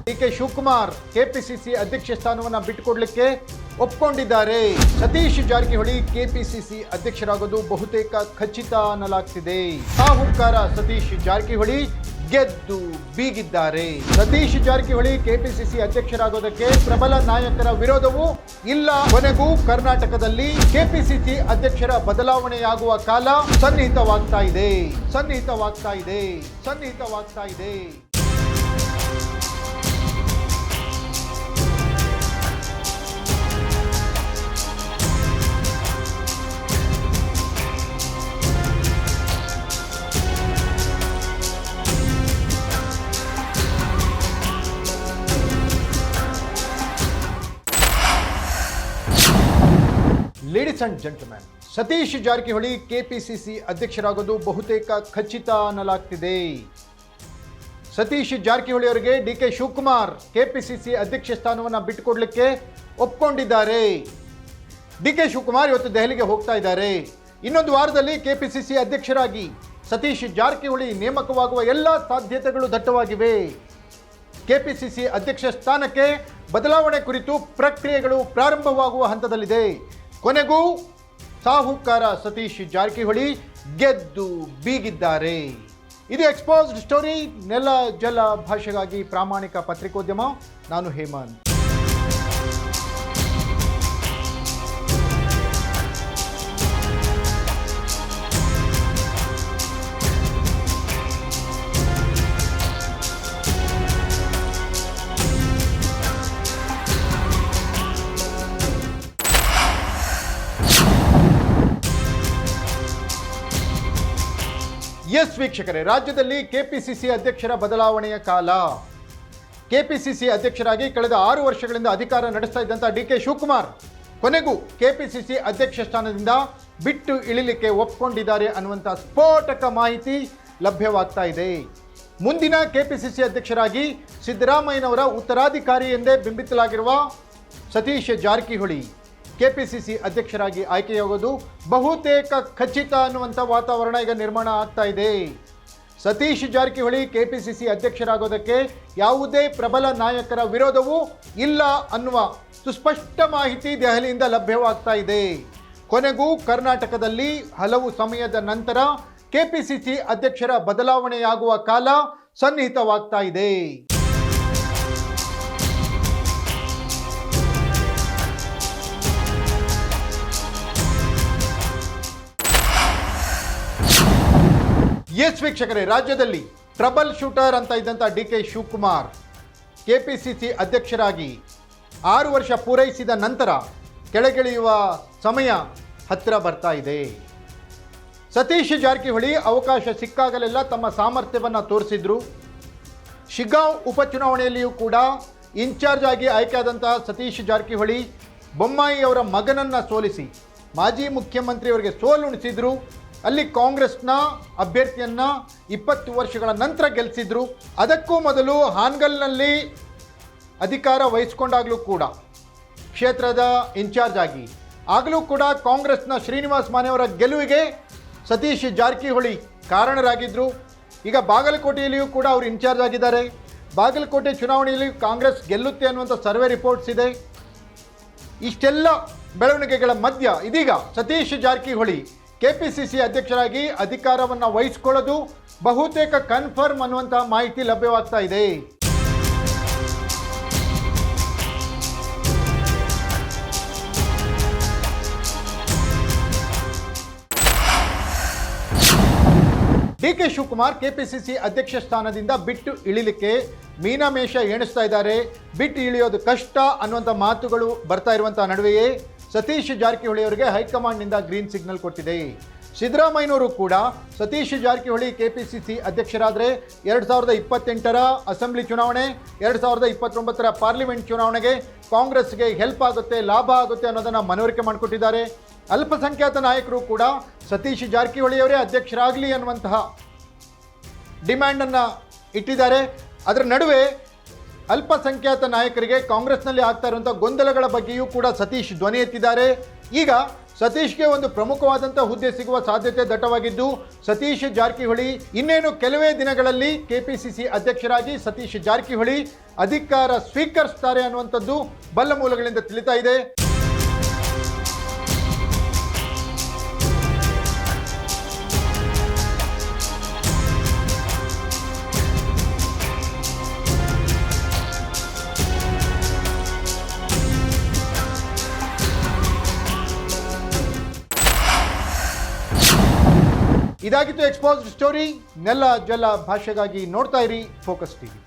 DK Shivakumar KPCC ಅಧ್ಯಕ್ಷ ಸ್ಥಾನವನ್ನು ಬಿಟ್ಟುಕೊಡ್ಲಿಕ್ಕೆ ಒಪ್ಪಿಕೊಂಡಿದ್ದಾರೆ. ಸತೀಶ್ ಜಾರಕಿಹೊಳಿ ಕೆಪಿಸಿಸಿ ಅಧ್ಯಕ್ಷರಾಗೋದು ಬಹುತೇಕ ಖಚಿತ ಅನ್ನಲಾಗ್ತಿದೆ. ಸಾಹುಕಾರ ಸತೀಶ್ ಜಾರಕಿಹೊಳಿ ಗೆದ್ದು ಬೀಗಿದ್ದಾರೆ. ಸತೀಶ್ ಜಾರಕಿಹೊಳಿ ಕೆಪಿಸಿಸಿ ಅಧ್ಯಕ್ಷರಾಗೋದಕ್ಕೆ ಪ್ರಬಲ ನಾಯಕರ ವಿರೋಧವೂ ಇಲ್ಲ. ಕೊನೆಗೂ ಕರ್ನಾಟಕದಲ್ಲಿ ಕೆಪಿಸಿಸಿ ಅಧ್ಯಕ್ಷರ ಬದಲಾವಣೆಯಾಗುವ ಕಾಲ ಸನ್ನಿಹಿತವಾಗ್ತಾ ಇದೆ. Ladies and gentlemen, Satish Jarkiholi KPCC ಅಧ್ಯಕ್ಷರಾಗೋದು ಬಹುತೇಕ ಖಚಿತ ಅನ್ನಲಾಗ್ತಿದೆ. ಸತೀಶ್ ಜಾರಕಿಹೊಳಿ ಅವರಿಗೆ ಡಿಕೆ ಶಿವಕುಮಾರ್ ಕೆಪಿಸಿಸಿ ಅಧ್ಯಕ್ಷ ಸ್ಥಾನವನ್ನು ಬಿಟ್ಟುಕೊಡ್ಲಿಕ್ಕೆ ಒಪ್ಪಿಕೊಂಡಿದ್ದಾರೆ. ಡಿಕೆ ಶಿವಕುಮಾರ್ ಇವತ್ತು ದೆಹಲಿಗೆ ಹೋಗ್ತಾ ಇದ್ದಾರೆ. ಇನ್ನೊಂದು ವಾರದಲ್ಲಿ ಕೆಪಿಸಿಸಿ ಅಧ್ಯಕ್ಷರಾಗಿ ಸತೀಶ್ ಜಾರಕಿಹೊಳಿ ನೇಮಕವಾಗುವ ಎಲ್ಲ ಸಾಧ್ಯತೆಗಳು ದಟ್ಟವಾಗಿವೆ. ಕೆಪಿಸಿಸಿ ಅಧ್ಯಕ್ಷ ಸ್ಥಾನಕ್ಕೆ ಬದಲಾವಣೆ ಕುರಿತು ಪ್ರಕ್ರಿಯೆಗಳು ಪ್ರಾರಂಭವಾಗುವ ಹಂತದಲ್ಲಿದೆ. ಕೊನೆಗೂ ಸಾಹುಕಾರ ಸತೀಶ್ ಜಾರಕಿಹೊಳಿ ಗೆದ್ದು ಬೀಗಿದ್ದಾರೆ. ಇದು ಎಕ್ಸ್ಪೋಸ್ಡ್ ಸ್ಟೋರಿ. ನೆಲ ಜಲ ಭಾಷೆಗಾಗಿ ಪ್ರಾಮಾಣಿಕ ಪತ್ರಿಕೋದ್ಯಮ. ನಾನು ಹೇಮಂತ್. ಎಸ್ ವೀಕ್ಷಕರೇ, ರಾಜ್ಯದಲ್ಲಿ ಕೆಪಿಸಿಸಿ ಅಧ್ಯಕ್ಷರ ಬದಲಾವಣೆಯ ಕಾಲ. ಕೆಪಿಸಿಸಿ ಅಧ್ಯಕ್ಷರಾಗಿ ಕಳೆದ 6 ವರ್ಷಗಳಿಂದ ಅಧಿಕಾರ ನಡೆಸ್ತಾ ಇದ್ದಂಥ ಡಿಕೆ ಶಿವಕುಮಾರ್ ಕೊನೆಗೂ ಕೆಪಿಸಿಸಿ ಅಧ್ಯಕ್ಷ ಸ್ಥಾನದಿಂದ ಬಿಟ್ಟು ಇಳಿಲಿಕ್ಕೆ ಒಪ್ಪಿಕೊಂಡಿದ್ದಾರೆ ಅನ್ನುವಂಥ ಸ್ಫೋಟಕ ಮಾಹಿತಿ ಲಭ್ಯವಾಗ್ತಾ ಇದೆ. ಮುಂದಿನ ಕೆಪಿಸಿಸಿ ಅಧ್ಯಕ್ಷರಾಗಿ ಸಿದ್ದರಾಮಯ್ಯನವರ ಉತ್ತರಾಧಿಕಾರಿ ಎಂದೇ ಬಿಂಬಿಸಲಾಗಿರುವ ಸತೀಶ್ ಜಾರಕಿಹೊಳಿ ಕೆಪಿಸಿಸಿ ಅಧ್ಯಕ್ಷರಾಗಿ ಆಯ್ಕೆಯಾಗೋದು ಬಹುತೇಕ ಖಚಿತ ಅನ್ನುವಂಥ ವಾತಾವರಣ ಈಗ ನಿರ್ಮಾಣ ಆಗ್ತಾ ಇದೆ. ಸತೀಶ್ ಜಾರಕಿಹೊಳಿ ಕೆಪಿಸಿಸಿ ಅಧ್ಯಕ್ಷರಾಗೋದಕ್ಕೆ ಯಾವುದೇ ಪ್ರಬಲ ನಾಯಕರ ವಿರೋಧವೂ ಇಲ್ಲ ಅನ್ನುವ ಸುಸ್ಪಷ್ಟ ಮಾಹಿತಿ ದೆಹಲಿಯಿಂದ ಲಭ್ಯವಾಗ್ತಾ ಇದೆ. ಕೊನೆಗೂ ಕರ್ನಾಟಕದಲ್ಲಿ ಹಲವು ಸಮಯದ ನಂತರ ಕೆಪಿಸಿಸಿ ಅಧ್ಯಕ್ಷರ ಬದಲಾವಣೆಯಾಗುವ ಕಾಲ ಸನ್ನಿಹಿತವಾಗ್ತಾ ಇದೆ. ಎಸ್ ವೀಕ್ಷಕರೇ, ರಾಜ್ಯದಲ್ಲಿ ಟ್ರಬಲ್ ಶೂಟರ್ ಅಂತ ಇದ್ದಂಥ ಡಿಕೆ ಶಿವಕುಮಾರ್ ಕೆಪಿಸಿಸಿ ಅಧ್ಯಕ್ಷರಾಗಿ 6 ವರ್ಷ ಪೂರೈಸಿದ ನಂತರ ಕೆಳಗಿಳಿಯುವ ಸಮಯ ಹತ್ತಿರ ಬರ್ತಾ ಇದೆ. ಸತೀಶ್ ಜಾರಕಿಹೊಳಿ ಅವಕಾಶ ಸಿಕ್ಕಾಗಲೆಲ್ಲ ತಮ್ಮ ಸಾಮರ್ಥ್ಯವನ್ನು ತೋರಿಸಿದ್ರು. ಶಿಗ್ಗಾಂವ್ ಉಪಚುನಾವಣೆಯಲ್ಲಿಯೂ ಕೂಡ ಇನ್ಚಾರ್ಜ್ ಆಗಿ ಆಯ್ಕೆಯಾದಂಥ ಸತೀಶ್ ಜಾರಕಿಹೊಳಿ ಬೊಮ್ಮಾಯಿ ಅವರ ಮಗನನ್ನು ಸೋಲಿಸಿ ಮಾಜಿ ಮುಖ್ಯಮಂತ್ರಿಯವರಿಗೆ ಸೋಲುಣಿಸಿದ್ರು. ಅಲ್ಲಿ ಕಾಂಗ್ರೆಸ್ನ ಅಭ್ಯರ್ಥಿಯನ್ನು 20 ವರ್ಷಗಳ ನಂತರ ಗೆಲ್ಲಿಸಿದ್ರು. ಅದಕ್ಕೂ ಮೊದಲು ಹಾನಗಲ್ನಲ್ಲಿ ಅಧಿಕಾರ ವಹಿಸಿಕೊಂಡಾಗಲೂ ಕೂಡ ಕ್ಷೇತ್ರದ ಇನ್ಚಾರ್ಜ್ ಆಗಲೂ ಕೂಡ ಕಾಂಗ್ರೆಸ್ನ ಶ್ರೀನಿವಾಸ್ ಮಾನೆಯವರ ಗೆಲುವಿಗೆ ಸತೀಶ್ ಜಾರಕಿಹೊಳಿ ಕಾರಣರಾಗಿದ್ದರು. ಈಗ ಬಾಗಲಕೋಟೆಯಲ್ಲಿಯೂ ಕೂಡ ಅವರು ಇನ್ಚಾರ್ಜ್ ಆಗಿದ್ದಾರೆ. ಬಾಗಲಕೋಟೆ ಚುನಾವಣೆಯಲ್ಲಿ ಕಾಂಗ್ರೆಸ್ ಗೆಲ್ಲುತ್ತೆ ಅನ್ನುವಂಥ ಸರ್ವೆ ರಿಪೋರ್ಟ್ಸ್ ಇದೆ. ಇಷ್ಟೆಲ್ಲ ಬೆಳವಣಿಗೆಗಳ ಮಧ್ಯ ಇದೀಗ ಸತೀಶ್ ಜಾರಕಿಹೊಳಿ ಕೆಪಿಸಿಸಿ ಅಧ್ಯಕ್ಷರಾಗಿ ಅಧಿಕಾರವನ್ನು ವಹಿಸಿಕೊಳ್ಳೋದು ಬಹುತೇಕ ಕನ್ಫರ್ಮ್ ಅನ್ನುವಂಥ ಮಾಹಿತಿ ಲಭ್ಯವಾಗ್ತಾ ಇದೆ. ಡಿಕೆ ಶಿವಕುಮಾರ್ ಕೆಪಿಸಿಸಿ ಅಧ್ಯಕ್ಷ ಸ್ಥಾನದಿಂದ ಬಿಟ್ಟು ಇಳಿಲಿಕ್ಕೆ ಮೀನಮೇಷ ಎಣಿಸ್ತಾ ಇದ್ದಾರೆ. ಬಿಟ್ಟು ಇಳಿಯೋದು ಕಷ್ಟ ಅನ್ನುವಂಥ ಮಾತುಗಳು ಬರ್ತಾ ಇರುವಂಥ ನಡುವೆಯೇ ಸತೀಶ್ ಜಾರಕಿಹೊಳಿ ಅವರಿಗೆ ಹೈಕಮಾಂಡ್ನಿಂದ ಗ್ರೀನ್ ಸಿಗ್ನಲ್ ಕೊಟ್ಟಿದೆ. ಸಿದ್ದರಾಮಯ್ಯನವರು ಕೂಡ ಸತೀಶ್ ಜಾರಕಿಹೊಳಿ ಕೆಪಿಸಿಸಿ ಅಧ್ಯಕ್ಷರಾದರೆ 2028ರ ಅಸೆಂಬ್ಲಿ ಚುನಾವಣೆ, 2029ರ ಪಾರ್ಲಿಮೆಂಟ್ ಚುನಾವಣೆಗೆ ಕಾಂಗ್ರೆಸ್ಗೆ ಹೆಲ್ಪ್ ಆಗುತ್ತೆ, ಲಾಭ ಆಗುತ್ತೆ ಅನ್ನೋದನ್ನು ಮನವರಿಕೆ ಮಾಡಿಕೊಟ್ಟಿದ್ದಾರೆ. ಅಲ್ಪಸಂಖ್ಯಾತ ನಾಯಕರು ಕೂಡ ಸತೀಶ್ ಜಾರಕಿಹೊಳಿಯವರೇ ಅಧ್ಯಕ್ಷರಾಗಲಿ ಅನ್ನುವಂತಹ ಡಿಮ್ಯಾಂಡನ್ನು ಇಟ್ಟಿದ್ದಾರೆ. ಅದರ ನಡುವೆ ಅಲ್ಪಸಂಖ್ಯಾತ ನಾಯಕರಿಗೆ ಕಾಂಗ್ರೆಸ್ನಲ್ಲಿ ಆಗ್ತಾ ಇರುವಂಥ ಗೊಂದಲಗಳ ಬಗ್ಗೆಯೂ ಕೂಡ ಸತೀಶ್ ಧ್ವನಿ ಎತ್ತಿದ್ದಾರೆ. ಈಗ ಸತೀಶ್ಗೆ ಒಂದು ಪ್ರಮುಖವಾದಂಥ ಹುದ್ದೆ ಸಿಗುವ ಸಾಧ್ಯತೆ ದಟ್ಟವಾಗಿದ್ದು, ಸತೀಶ್ ಜಾರಕಿಹೊಳಿ ಇನ್ನೇನು ಕೆಲವೇ ದಿನಗಳಲ್ಲಿ ಕೆಪಿಸಿಸಿ ಅಧ್ಯಕ್ಷರಾಗಿ ಸತೀಶ್ ಜಾರಕಿಹೊಳಿ ಅಧಿಕಾರ ಸ್ವೀಕರಿಸುತ್ತಾರೆ ಅನ್ನುವಂಥದ್ದು ಬಲ್ಲ ಮೂಲಗಳಿಂದ ತಿಳಿತಾ ಇದೆ. ಇದಾಗಿತ್ತು ಎಕ್ಸ್ಪೋಸ್ಡ್ ಸ್ಟೋರಿ. ನೆಲ ಜಲ ಭಾಷೆಗಾಗಿ ನೋಡ್ತಾ ಇರಿ ಫೋಕಸ್ ಟಿವಿ.